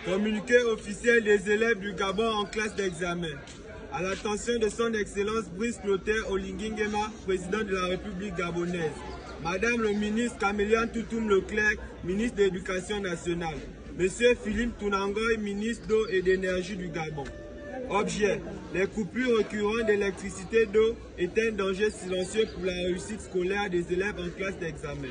Communiqué officiel des élèves du Gabon en classe d'examen. À l'attention de son Excellence Brice Clotaire Oligui Nguema, président de la République gabonaise. Madame le ministre Caméliane Toutoum Leclerc, ministre de l'Éducation nationale. Monsieur Philippe Tounangoy, ministre d'eau et d'énergie du Gabon. Objet: les coupures récurrentes d'électricité d'eau est un danger silencieux pour la réussite scolaire des élèves en classe d'examen.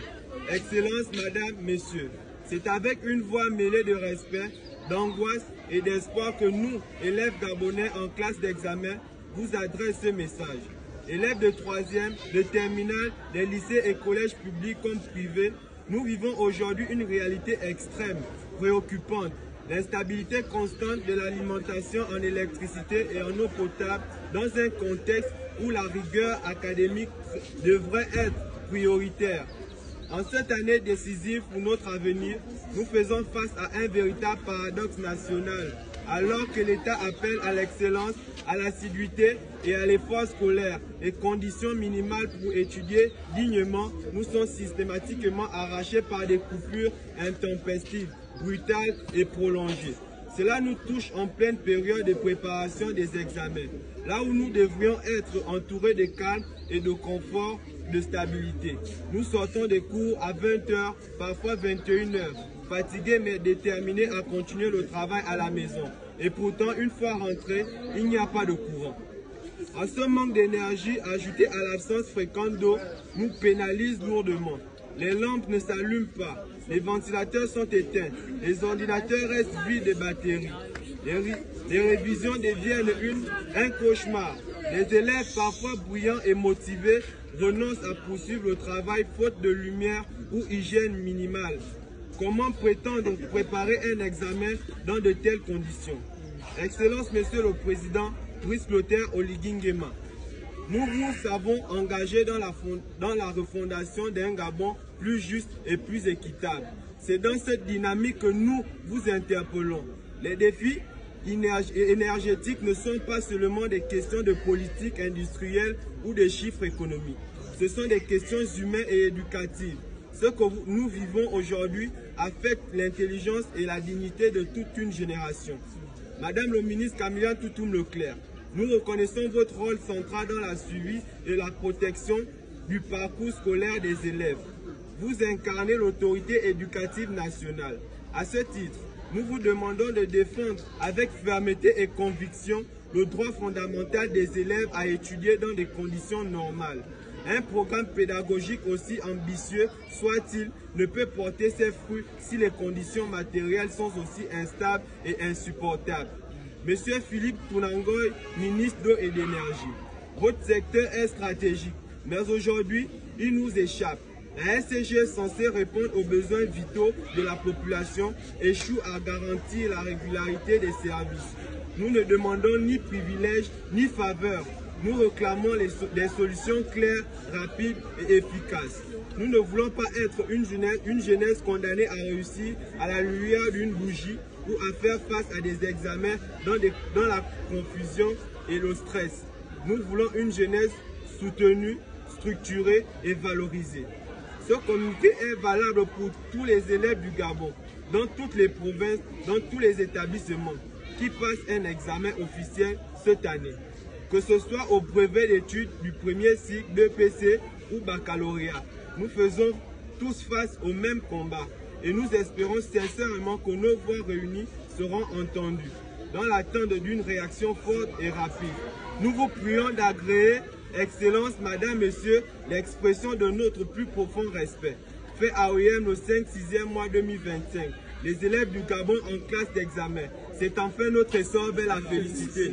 Excellence, Madame, Messieurs, c'est avec une voix mêlée de respect, d'angoisse et d'espoir que nous, élèves gabonais en classe d'examen, vous adressons ce message. Élèves de 3e, de terminale, des lycées et collèges publics comme privés, nous vivons aujourd'hui une réalité extrême, préoccupante. L'instabilité constante de l'alimentation en électricité et en eau potable dans un contexte où la rigueur académique devrait être prioritaire. En cette année décisive pour notre avenir, nous faisons face à un véritable paradoxe national. Alors que l'État appelle à l'excellence, à l'assiduité et à l'effort scolaire, les conditions minimales pour étudier dignement nous sont systématiquement arrachées par des coupures intempestives, brutales et prolongées. Cela nous touche en pleine période de préparation des examens, là où nous devrions être entourés de calme et de confort, de stabilité. Nous sortons des cours à 20 h, parfois 21 h, fatigués mais déterminés à continuer le travail à la maison. Et pourtant, une fois rentrés, il n'y a pas de courant. À ce manque d'énergie, ajouté à l'absence fréquente d'eau, nous pénalise lourdement. Les lampes ne s'allument pas, les ventilateurs sont éteints, les ordinateurs restent vides de batteries. Les révisions deviennent un cauchemar. Les élèves, parfois brillants et motivés, renoncent à poursuivre le travail faute de lumière ou hygiène minimale. Comment prétendre préparer un examen dans de telles conditions? Excellence, Monsieur le Président Brice Clotaire Oligui Nguema, nous vous avons engagé dans la refondation d'un Gabon plus juste et plus équitable. C'est dans cette dynamique que nous vous interpellons. Les défis énergétiques ne sont pas seulement des questions de politique industrielle ou de chiffres économiques. Ce sont des questions humaines et éducatives. Ce que nous vivons aujourd'hui affecte l'intelligence et la dignité de toute une génération. Madame le ministre Caméliane Toutoum Leclerc, nous reconnaissons votre rôle central dans la suivi et la protection du parcours scolaire des élèves. Vous incarnez l'autorité éducative nationale. À ce titre, nous vous demandons de défendre avec fermeté et conviction le droit fondamental des élèves à étudier dans des conditions normales. Un programme pédagogique aussi ambitieux soit-il ne peut porter ses fruits si les conditions matérielles sont aussi instables et insupportables. Monsieur Philippe Tounangoy, ministre d'eau et d'énergie, votre secteur est stratégique, mais aujourd'hui, il nous échappe. La SCG censée répondre aux besoins vitaux de la population échoue à garantir la régularité des services. Nous ne demandons ni privilèges ni faveurs. Nous réclamons des solutions claires, rapides et efficaces. Nous ne voulons pas être une jeunesse condamnée à réussir à la lueur d'une bougie ou à faire face à des examens dans la confusion et le stress. Nous voulons une jeunesse soutenue, structurée et valorisée. Ce communiqué est valable pour tous les élèves du Gabon, dans toutes les provinces, dans tous les établissements qui passent un examen officiel cette année. Que ce soit au brevet d'études du premier cycle, BPC ou baccalauréat, nous faisons tous face au même combat et nous espérons sincèrement que nos voix réunies seront entendues dans l'attente d'une réaction forte et rapide. Nous vous prions d'agréer, Excellence, Madame, Messieurs, l'expression de notre plus profond respect. Fait à OIM le 5-6e mois 2025. Les élèves du Gabon en classe d'examen. C'est enfin notre essor vers la félicité.